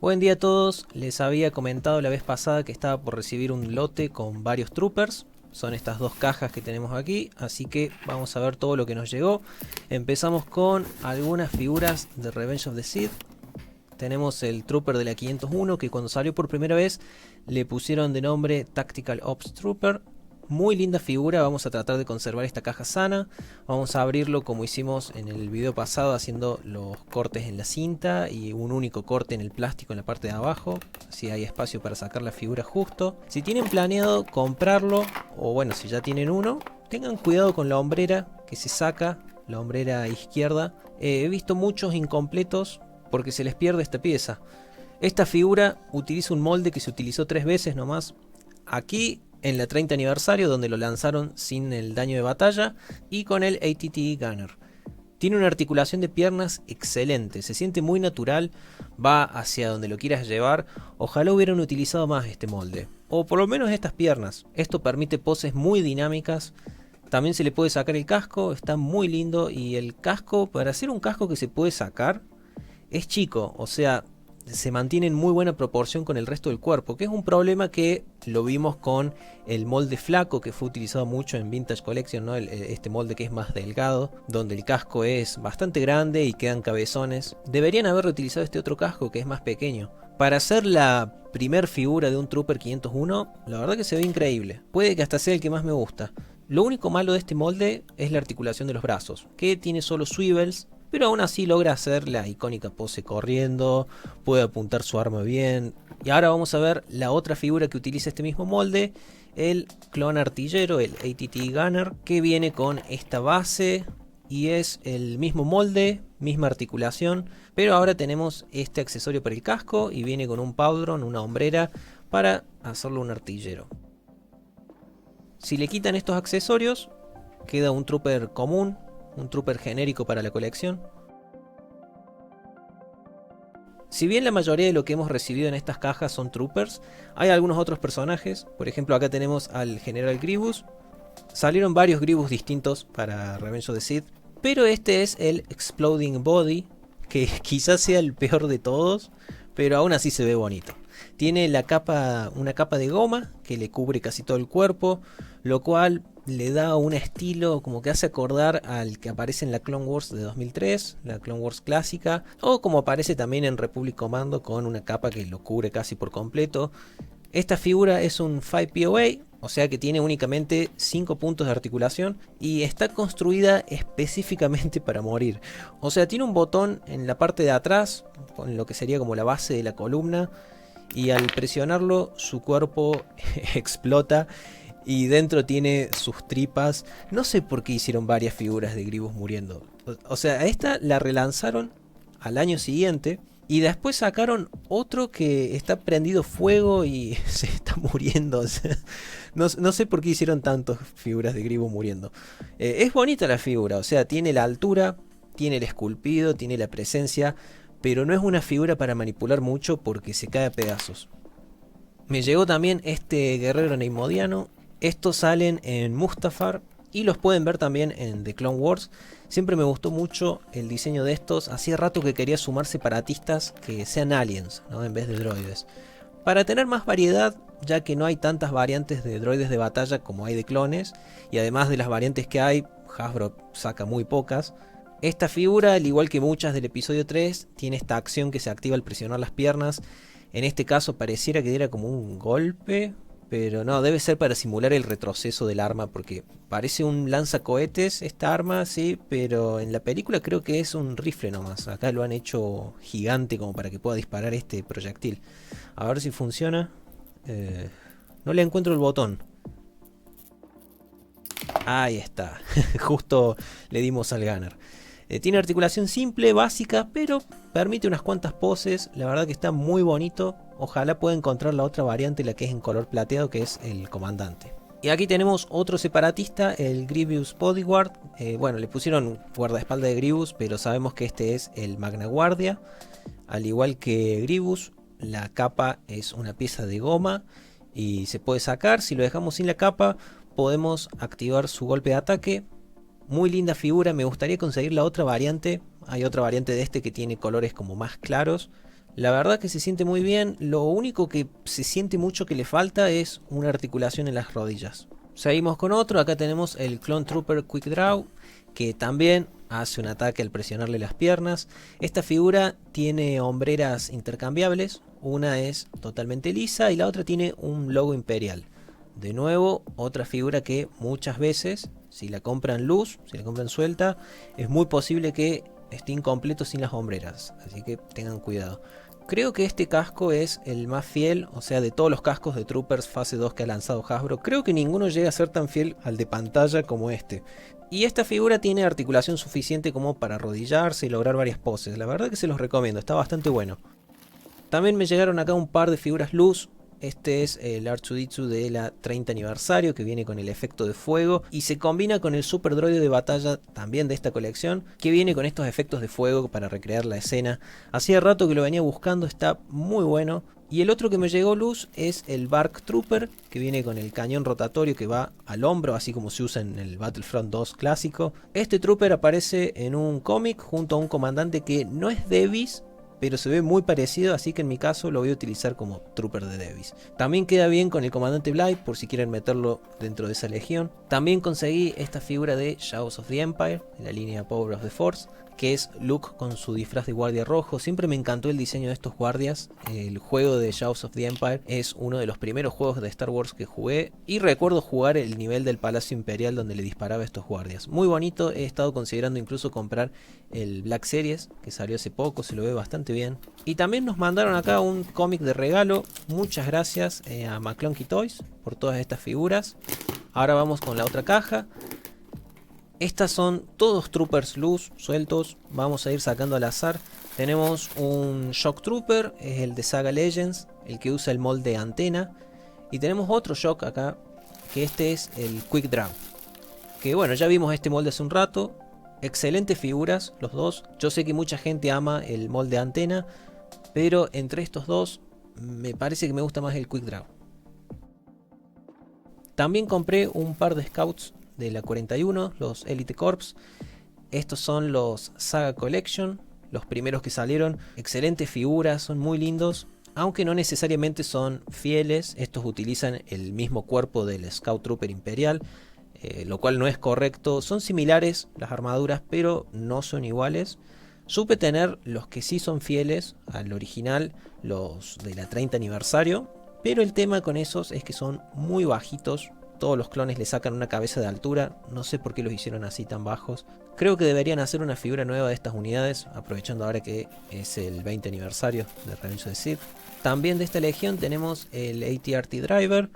Buen día a todos, les había comentado la vez pasada que estaba por recibir un lote con varios troopers. Son estas dos cajas que tenemos aquí, así que vamos a ver todo lo que nos llegó. Empezamos con algunas figuras de Revenge of the Sith. Tenemos el trooper de la 501 que cuando salió por primera vez le pusieron de nombre Tactical Ops Trooper. Muy linda figura, vamos a tratar de conservar esta caja sana. Vamos a abrirlo como hicimos en el video pasado, haciendo los cortes en la cinta y un único corte en el plástico en la parte de abajo, así hay espacio para sacar la figura justo. Si tienen planeado comprarlo, o bueno, si ya tienen uno, tengan cuidado con la hombrera que se saca, la hombrera izquierda. He visto muchos incompletos porque se les pierde esta pieza. Esta figura utiliza un molde que se utilizó 3 veces nomás. Aquí en la 30 aniversario, donde lo lanzaron sin el daño de batalla, y con el ATT Gunner. Tiene una articulación de piernas excelente, se siente muy natural, va hacia donde lo quieras llevar. Ojalá hubieran utilizado más este molde, o por lo menos estas piernas. Esto permite poses muy dinámicas. También se le puede sacar el casco, está muy lindo, y el casco, para hacer un casco que se puede sacar, es chico, o sea, se mantiene en muy buena proporción con el resto del cuerpo, que es un problema que lo vimos con el molde flaco que fue utilizado mucho en Vintage Collection, ¿no? Este molde que es más delgado, donde el casco es bastante grande y quedan cabezones. Deberían haber reutilizado este otro casco que es más pequeño. Para hacer la primer figura de un Trooper 501, la verdad que se ve increíble. Puede que hasta sea el que más me gusta. Lo único malo de este molde es la articulación de los brazos, que tiene solo swivels, pero aún así logra hacer la icónica pose corriendo, puede apuntar su arma bien. Y ahora vamos a ver la otra figura que utiliza este mismo molde, el clon artillero, el ATT Gunner, que viene con esta base y es el mismo molde, misma articulación, pero ahora tenemos este accesorio para el casco y viene con un powdron, una hombrera, para hacerlo un artillero. Si le quitan estos accesorios, queda un trooper común, un trooper genérico para la colección. Si bien la mayoría de lo que hemos recibido en estas cajas son troopers, hay algunos otros personajes. Por ejemplo, acá tenemos al General Grievous. Salieron varios Grievous distintos para Revenge of the Sith, pero este es el Exploding Body, que quizás sea el peor de todos, pero aún así se ve bonito. Tiene una capa de goma que le cubre casi todo el cuerpo, lo cual le da un estilo como que hace acordar al que aparece en la Clone Wars de 2003, la Clone Wars clásica, o como aparece también en Republic Commando con una capa que lo cubre casi por completo. Esta figura es un 5 POA, o sea que tiene únicamente 5 puntos de articulación y está construida específicamente para morir. O sea, tiene un botón en la parte de atrás, con lo que sería como la base de la columna, y al presionarlo su cuerpo explota y dentro tiene sus tripas. No sé por qué hicieron varias figuras de Grievous muriendo. O sea, a esta la relanzaron al año siguiente y después sacaron otro que está prendido fuego y se está muriendo. O sea, no sé por qué hicieron tantas figuras de Grievous muriendo. Es bonita la figura, o sea, tiene la altura, tiene el esculpido, tiene la presencia, pero no es una figura para manipular mucho porque se cae a pedazos. Me llegó también este guerrero neimodiano. Estos salen en Mustafar y los pueden ver también en The Clone Wars. Siempre me gustó mucho el diseño de estos. Hacía rato que quería sumar separatistas que sean aliens, ¿no? En vez de droides. Para tener más variedad, ya que no hay tantas variantes de droides de batalla como hay de clones. Y además de las variantes que hay, Hasbro saca muy pocas. Esta figura, al igual que muchas del episodio 3, tiene esta acción que se activa al presionar las piernas. En este caso pareciera que diera como un golpe, pero no, debe ser para simular el retroceso del arma, porque parece un lanzacohetes esta arma, sí, pero en la película creo que es un rifle nomás. Acá lo han hecho gigante como para que pueda disparar este proyectil. A ver si funciona. No le encuentro el botón. Ahí está, justo le dimos al gunner. Tiene articulación simple, básica, pero permite unas cuantas poses. La verdad que está muy bonito. Ojalá pueda encontrar la otra variante, la que es en color plateado, que es el comandante. Y aquí tenemos otro separatista, el Grievous Bodyguard. Bueno, le pusieron guardaespaldas de Grievous, pero sabemos que este es el Magna Guardia. Al igual que Grievous, la capa es una pieza de goma y se puede sacar. Si lo dejamos sin la capa, podemos activar su golpe de ataque. Muy linda figura, me gustaría conseguir la otra variante. Hay otra variante de este que tiene colores como más claros. La verdad que se siente muy bien, lo único que se siente mucho que le falta es una articulación en las rodillas. Seguimos con otro, acá tenemos el Clone Trooper Quick Draw, que también hace un ataque al presionarle las piernas. Esta figura tiene hombreras intercambiables, una es totalmente lisa y la otra tiene un logo imperial. De nuevo, otra figura que muchas veces, si la compran luz, si la compran suelta, es muy posible que esté incompleto sin las hombreras, así que tengan cuidado. Creo que este casco es el más fiel, o sea, de todos los cascos de Troopers fase 2 que ha lanzado Hasbro, creo que ninguno llega a ser tan fiel al de pantalla como este. Y esta figura tiene articulación suficiente como para arrodillarse y lograr varias poses, la verdad que se los recomiendo, está bastante bueno. También me llegaron acá un par de figuras luz. Este es el R2D2 de la 30 aniversario, que viene con el efecto de fuego y se combina con el Super Droide de batalla también de esta colección, que viene con estos efectos de fuego para recrear la escena. Hacía rato que lo venía buscando, está muy bueno. Y el otro que me llegó luz es el Bark Trooper, que viene con el cañón rotatorio que va al hombro, así como se usa en el Battlefront 2 clásico. Este Trooper aparece en un cómic junto a un comandante que no es Davis, pero se ve muy parecido, así que en mi caso lo voy a utilizar como Trooper de Davis. También queda bien con el comandante Blythe, por si quieren meterlo dentro de esa legión. También conseguí esta figura de Shadows of the Empire, de la línea Power of the Force, que es Luke con su disfraz de guardia rojo. Siempre me encantó el diseño de estos guardias. El juego de Shadows of the Empire es uno de los primeros juegos de Star Wars que jugué, y recuerdo jugar el nivel del Palacio Imperial donde le disparaba a estos guardias. Muy bonito, he estado considerando incluso comprar el Black Series, que salió hace poco, se lo ve bastante bien. Y también nos mandaron acá un cómic de regalo. Muchas gracias a McClunky Toys por todas estas figuras. Ahora vamos con la otra caja. Estas son todos Troopers luz, sueltos. Vamos a ir sacando al azar. Tenemos un Shock Trooper, es el de Saga Legends, el que usa el molde antena. Y tenemos otro Shock acá, que este es el Quick Draw. Que bueno, ya vimos este molde hace un rato. Excelentes figuras, los dos. Yo sé que mucha gente ama el molde antena, pero entre estos dos me parece que me gusta más el Quick Draw. También compré un par de Scouts de la 41, los Elite Corps. Estos son los Saga Collection, los primeros que salieron. Excelentes figuras, son muy lindos, aunque no necesariamente son fieles. Estos utilizan el mismo cuerpo del Scout Trooper Imperial, lo cual no es correcto. Son similares las armaduras, pero no son iguales. Supe tener los que sí son fieles al original, los de la 30 aniversario, pero el tema con esos es que son muy bajitos. Todos los clones le sacan una cabeza de altura, no sé por qué los hicieron así tan bajos. Creo que deberían hacer una figura nueva de estas unidades, aprovechando ahora que es el 20 aniversario de Revenge of the Sith. También de esta legión tenemos el AT-RT Driver.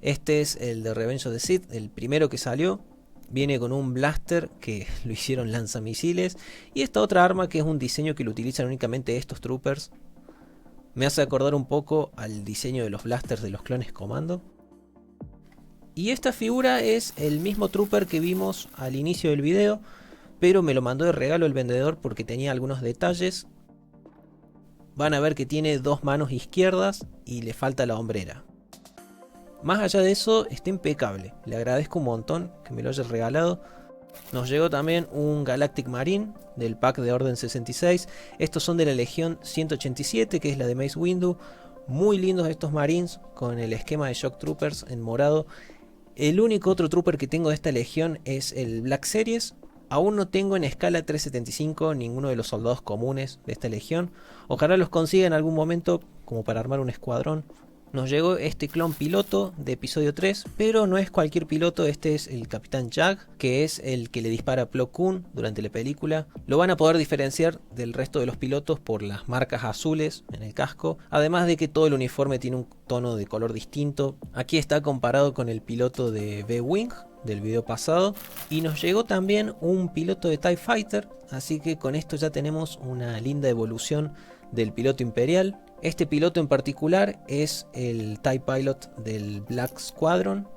Este es el de Revenge of the Sith, el primero que salió. Viene con un blaster que lo hicieron lanzamisiles. Y esta otra arma que es un diseño que lo utilizan únicamente estos troopers. Me hace acordar un poco al diseño de los blasters de los clones Comando. Y esta figura es el mismo trooper que vimos al inicio del video, pero me lo mandó de regalo el vendedor porque tenía algunos detalles. Van a ver que tiene dos manos izquierdas y le falta la hombrera. Más allá de eso, está impecable. Le agradezco un montón que me lo haya regalado. Nos llegó también un Galactic Marine del pack de Orden 66. Estos son de la Legión 187, que es la de Mace Windu. Muy lindos estos Marines con el esquema de Shock Troopers en morado. El único otro trooper que tengo de esta legión es el Black Series. Aún no tengo en escala 375 ninguno de los soldados comunes de esta legión. Ojalá los consiga en algún momento como para armar un escuadrón. Nos llegó este clon piloto de episodio 3, pero no es cualquier piloto. Este es el Capitán Jag, que es el que le dispara a Plo Koon durante la película. Lo van a poder diferenciar del resto de los pilotos por las marcas azules en el casco, además de que todo el uniforme tiene un tono de color distinto. Aquí está comparado con el piloto de B-Wing del video pasado, y nos llegó también un piloto de TIE Fighter, así que con esto ya tenemos una linda evolución del piloto imperial. Este piloto en particular es el TIE Pilot del Black Squadron.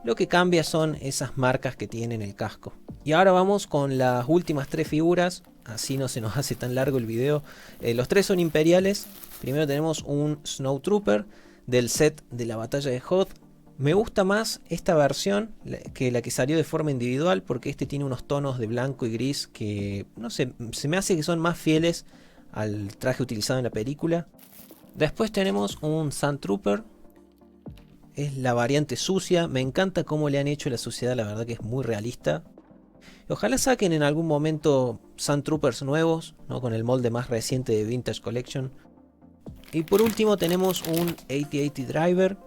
Lo que cambia son esas marcas que tiene en el casco. Y ahora vamos con las últimas tres figuras, así no se nos hace tan largo el video. Los tres son imperiales. Primero tenemos un Snowtrooper del set de la batalla de Hoth. Me gusta más esta versión que la que salió de forma individual, porque este tiene unos tonos de blanco y gris que, no sé, se me hace que son más fieles al traje utilizado en la película. Después tenemos un Sand Trooper. Es la variante sucia. Me encanta cómo le han hecho la suciedad, la verdad que es muy realista. Ojalá saquen en algún momento Sand Troopers nuevos, ¿no? Con el molde más reciente de Vintage Collection. Y por último tenemos un 8080 Driver.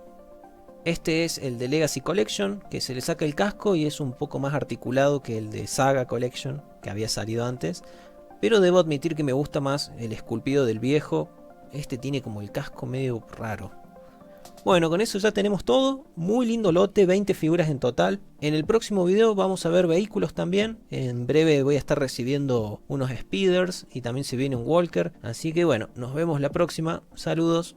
Este es el de Legacy Collection, que se le saca el casco y es un poco más articulado que el de Saga Collection, que había salido antes. Pero debo admitir que me gusta más el esculpido del viejo. Este tiene como el casco medio raro. Bueno, con eso ya tenemos todo. Muy lindo lote, 20 figuras en total. En el próximo video vamos a ver vehículos también. En breve voy a estar recibiendo unos speeders y también se viene un walker. Así que bueno, nos vemos la próxima. Saludos.